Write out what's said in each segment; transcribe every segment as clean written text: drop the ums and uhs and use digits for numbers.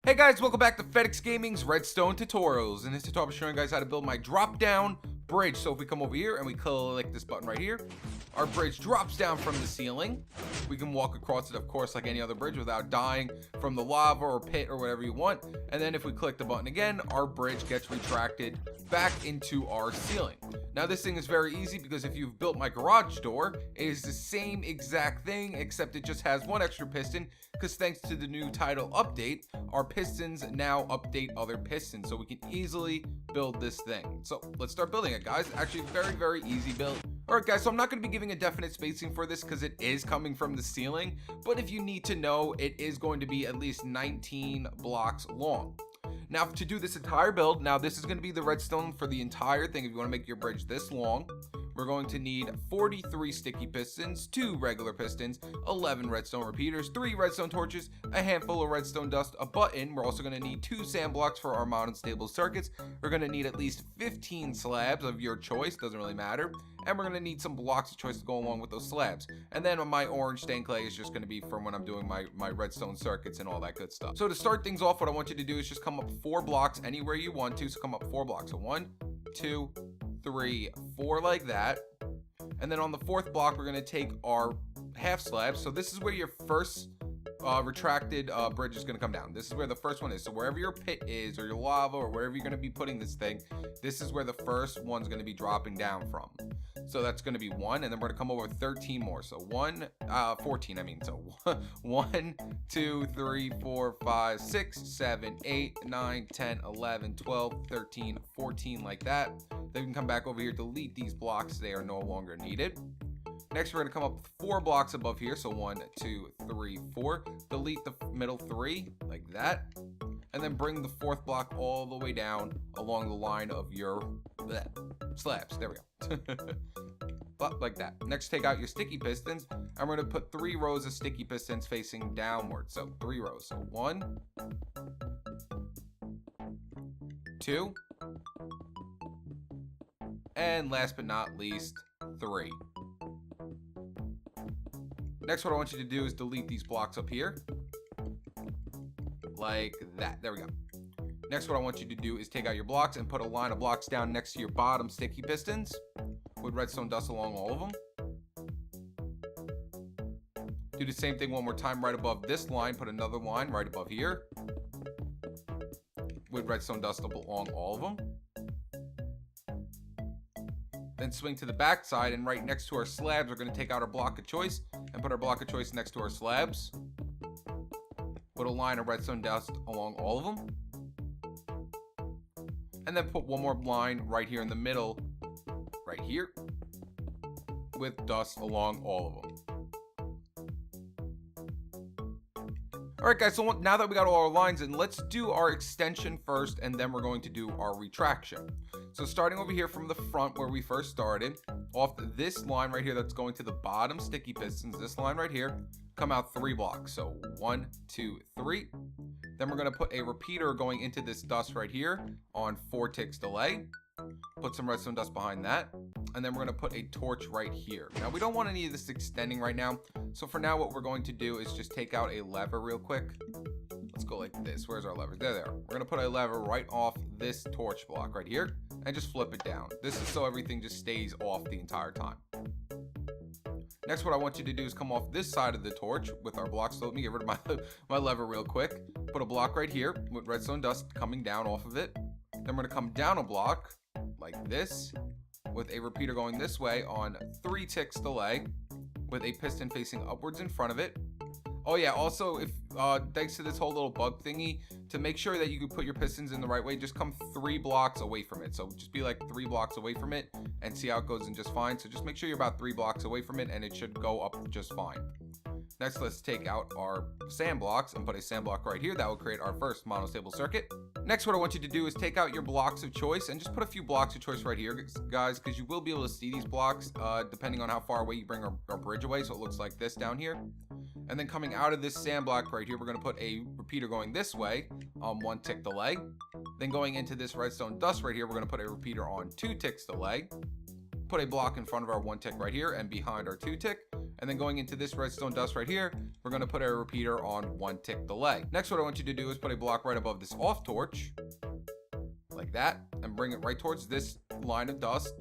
Hey guys, welcome back to FedEx Gaming's Redstone Tutorials. In this tutorial, I'm showing you guys how to build my drop-down bridge. So if we come over here and we click this button right here, our bridge drops down from the ceiling. We can walk across it, of course, like any other bridge without dying from the lava or pit or whatever you want. And then if we click the button again, our bridge gets retracted back into our ceiling. Now this thing is very easy because if you've built my garage door, it is the same exact thing, except it just has one extra piston, because thanks to the new title update, our pistons now update other pistons, so we can easily build this thing. So let's start building it, guys. Actually, very easy build. Alright guys, so I'm not going to be giving a definite spacing for this because it is coming from the ceiling, but if you need to know, it is going to be at least 19 blocks long. Now to do this entire build, now this is going to be the redstone for the entire thing. If you want to make your bridge this long, we're going to need 43 sticky pistons, 2 regular pistons, 11 redstone repeaters, 3 redstone torches, a handful of redstone dust, a button. We're also going to need 2 sand blocks for our unstable circuits. We're going to need at least 15 slabs of your choice, doesn't really matter. And we're going to need some blocks of choice to go along with those slabs. And then my orange stained clay is just going to be from when I'm doing my redstone circuits and all that good stuff. So to start things off, what I want you to do is just come up 4 blocks anywhere you want to. So come up 4 blocks. So 1, 2, 3, 4 like that. And then on the 4th block, we're going to take our half slab. So this is where your first retracted bridge is going to come down. This is where the first one is. So wherever your pit is or your lava or wherever you're going to be putting this thing, this is where the first one's going to be dropping down from. So that's going to be 1, and then we're going to come over 13 more. So 14 I mean. So 1, 2, 3, 4, 5, 6, 7, 8, 9, 10, 11, 12, 13, 14 like that. Then we can come back over here, delete these blocks. They are no longer needed. Next, we're going to come up 4 blocks above here. So 1, 2, 3, 4. Delete the middle 3 like that. And then bring the 4th block all the way down along the line of your slabs. There we go. Like that. Next, take out your sticky pistons. I'm going to put 3 rows of sticky pistons facing downward. So 3 rows. So 1, 2, and last but not least, 3. Next, what I want you to do is delete these blocks up here. Like that. There we go. Next, what I want you to do is take out your blocks and put a line of blocks down next to your bottom sticky pistons with redstone dust along all of them. Do the same thing one more time right above this line. Put another line right above here with redstone dust along all of them. Then swing to the back side, and right next to our slabs, we're going to take out our block of choice and put our block of choice next to our slabs. Put a line of redstone dust along all of them. And then put one more line right here in the middle, right here, with dust along all of them. Alright guys, so now that we got all our lines in, let's do our extension first, and then we're going to do our retraction. So starting over here from the front where we first started, off this line right here that's going to the bottom sticky pistons, this line right here, come out 3 blocks. So 1, 2, 3. Then we're going to put a repeater going into this dust right here on 4 ticks delay. Put some redstone dust behind that. And then we're going to put a torch right here. Now we don't want any of this extending right now. So for now, what we're going to do is just take out a lever real quick. Let's go like this. Where's our lever? There they are. We're going to put a lever right off this torch block right here and just flip it down. This is so everything just stays off the entire time. Next, what I want you to do is come off this side of the torch with our blocks. So let me get rid of my lever real quick. Put a block right here with redstone dust coming down off of it. Then we're going to come down a block like this with a repeater going this way on 3 ticks delay with a piston facing upwards in front of it. Oh yeah, also if thanks to this whole little bug thingy, to make sure that you can put your pistons in the right way, just come 3 blocks away from it. So just be like 3 blocks away from it and see how it goes in just fine. So just make sure you're about 3 blocks away from it and it should go up just fine. Next, let's take out our sand blocks and put a sand block right here. That will create our first monostable circuit. Next, what I want you to do is take out your blocks of choice and just put a few blocks of choice right here, guys, because you will be able to see these blocks depending on how far away you bring our bridge away. So it looks like this down here. And then coming out of this sand block right here, we're going to put a repeater going this way on 1 tick delay. Then going into this redstone dust right here, we're going to put a repeater on 2 ticks delay. Put a block in front of our 1 tick right here and behind our 2 tick. And then going into this redstone dust right here, we're going to put a repeater on 1 tick delay. Next, what I want you to do is put a block right above this off torch, like that, and bring it right towards this line of dust.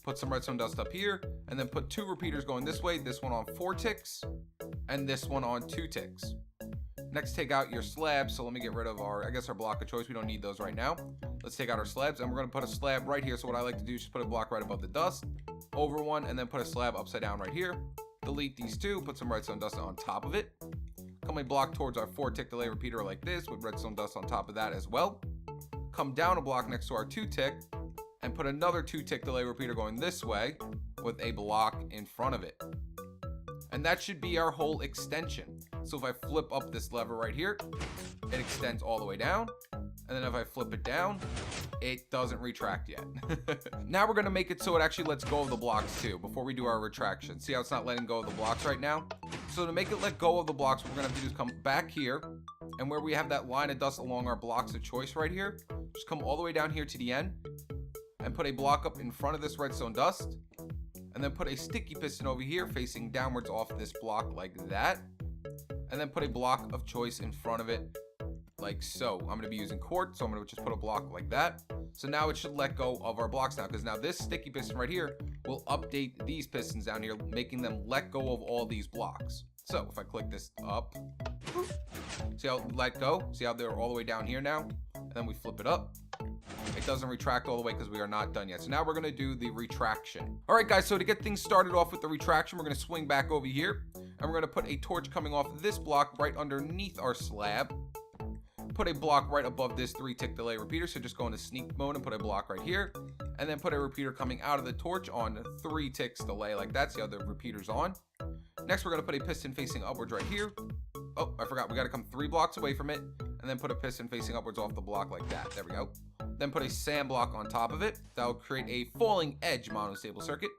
Put some redstone dust up here, and then put 2 repeaters going this way, this one on 4 ticks, and this one on 2 ticks. Next, take out your slabs. So let me get rid of our block of choice. We don't need those right now. Let's take out our slabs, and we're going to put a slab right here. So what I like to do is just put a block right above the dust, over one, and then put a slab upside down right here. Delete these 2, put some redstone dust on top of it. Come a block towards our 4 tick delay repeater like this with redstone dust on top of that as well. Come down a block next to our 2 tick and put another 2 tick delay repeater going this way with a block in front of it. And that should be our whole extension. So if I flip up this lever right here, it extends all the way down. And then if I flip it down, it doesn't retract yet. Now we're gonna make it so it actually lets go of the blocks too before we do our retraction. See how it's not letting go of the blocks right now? So to make it let go of the blocks, what we're gonna have to do is come back here, and where we have that line of dust along our blocks of choice right here, just come all the way down here to the end and put a block up in front of this redstone dust, and then put a sticky piston over here facing downwards off this block like that, and then put a block of choice in front of it like so. I'm going to be using quartz, so I'm going to just put a block like that. So now it should let go of our blocks now, because now this sticky piston right here will update these pistons down here, making them let go of all these blocks. So if I click this up, see how it let go? See how they're all the way down here now? And then we flip it up. It doesn't retract all the way because we are not done yet. So now we're going to do the retraction. All right, guys, so to get things started off with the retraction, we're going to swing back over here, and we're going to put a torch coming off this block right underneath our slab. Put a block right above this 3 tick delay repeater. So just go into sneak mode and put a block right here, and then put a repeater coming out of the torch on 3 ticks delay like that. See how the repeater's on? Next, we're going to put a piston facing upwards right here. Oh, I forgot. We got to come 3 blocks away from it, and then put a piston facing upwards off the block like that. There we go. Then put a sand block on top of it. That will create a falling edge monostable circuit.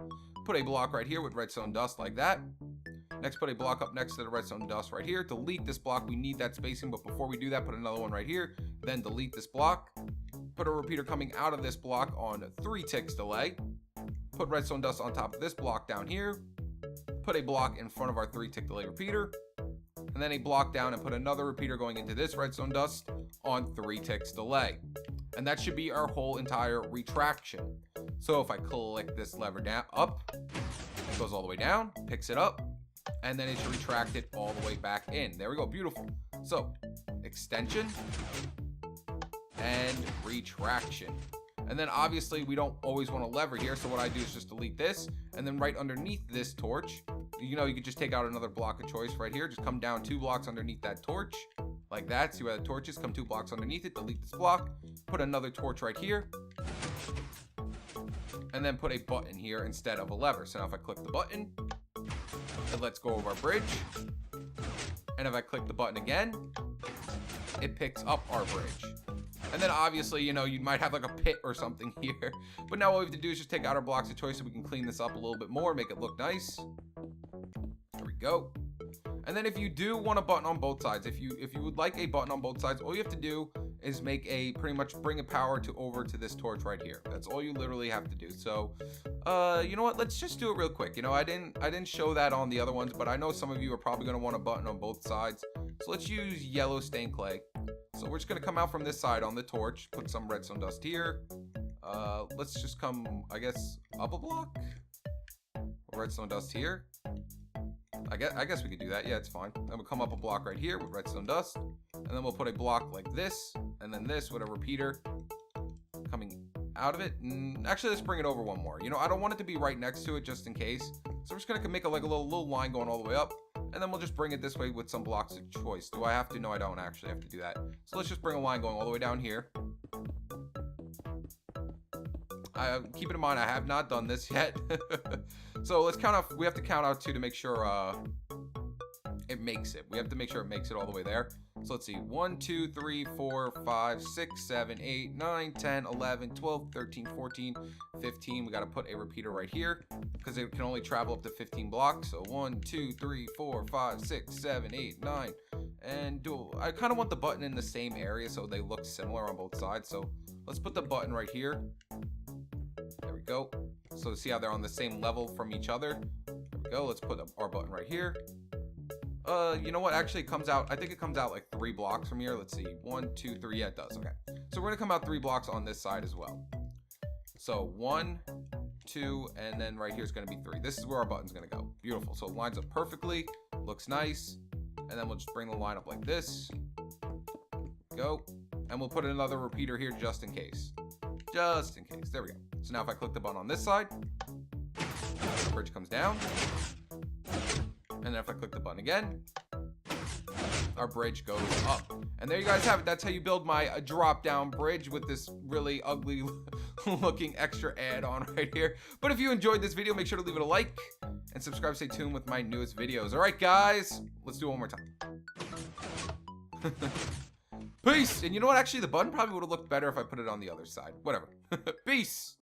Put a block right here with redstone dust like that. Next, put a block up next to the redstone dust right here. Delete this block. We need that spacing, but before we do that, put another one right here. Then delete this block. Put a repeater coming out of this block on 3 ticks delay. Put redstone dust on top of this block down here. Put a block in front of our 3 tick delay repeater. And then a block down and put another repeater going into this redstone dust on 3 ticks delay. And that should be our whole entire retraction. So if I click this lever down up, it goes all the way down, picks it up, and then it should retract it all the way back in. There we go, beautiful. So extension and retraction. And then obviously we don't always want a lever here, so what I do is just delete this, and then right underneath this torch, you could just take out another block of choice right here. Just come down 2 blocks underneath that torch like that. See where the torch is? Come 2 blocks underneath it, delete this block, put another torch right here, and then put a button here instead of a lever. So now if I click the button, it lets go of our bridge, and if I click the button again, it picks up our bridge. And then obviously, you might have like a pit or something here, but now all we have to do is just take out our blocks of choice so we can clean this up a little bit more, make it look nice. There we go. And then if you do want a button on both sides, if you would like a button on both sides, all you have to do is make pretty much bring a power over to this torch right here. That's all you literally have to do. So, you know what? Let's just do it real quick. I didn't show that on the other ones, but I know some of you are probably going to want a button on both sides. So let's use yellow stained clay. So we're just going to come out from this side on the torch, put some redstone dust here. Let's just come, I guess, up a block. Redstone dust here. I guess we could do that. Yeah, it's fine. Then we'll come up a block right here with redstone dust, and then we'll put a block like this, and then this with a repeater coming out of it. And actually, let's bring it over one more. I don't want it to be right next to it just in case. So we're just gonna make a little line going all the way up, and then we'll just bring it this way with some blocks of choice. Do I have to? No, I don't actually have to do that. So let's just bring a line going all the way down here. Keep in mind, I have not done this yet. So let's count off. We have to count out 2 to make sure it makes it. We have to make sure it makes it all the way there. So let's see. 1, 2, 3, 4, 5, 6, 7, 8, 9, 10, 11, 12, 13, 14, 15. We got to put a repeater right here because it can only travel up to 15 blocks. So 1, 2, 3, 4, 5, 6, 7, 8, 9. And I kind of want the button in the same area so they look similar on both sides. So let's put the button right here. There we go. So see how they're on the same level from each other. There we we go. Let's put our button right here. You know what? Actually, it comes out. I think it comes out like 3 blocks from here. Let's see. 1, 2, 3. Yeah, it does. Okay. So we're gonna come out 3 blocks on this side as well. So 1, 2, and then right here is gonna be 3. This is where our button's gonna go. Beautiful. So it lines up perfectly. Looks nice. And then we'll just bring the line up like this. Go. And we'll put another repeater here just in case. Just in case. There we go. So now if I click the button on this side, the bridge comes down. And then if I click the button again, our bridge goes up. And there you guys have it. That's how you build my drop-down bridge with this really ugly looking extra add-on right here. But if you enjoyed this video, make sure to leave it a like and subscribe. Stay tuned with my newest videos. All right, guys, let's do it one more time. Peace. And you know what? Actually, the button probably would have looked better if I put it on the other side. Whatever. Peace.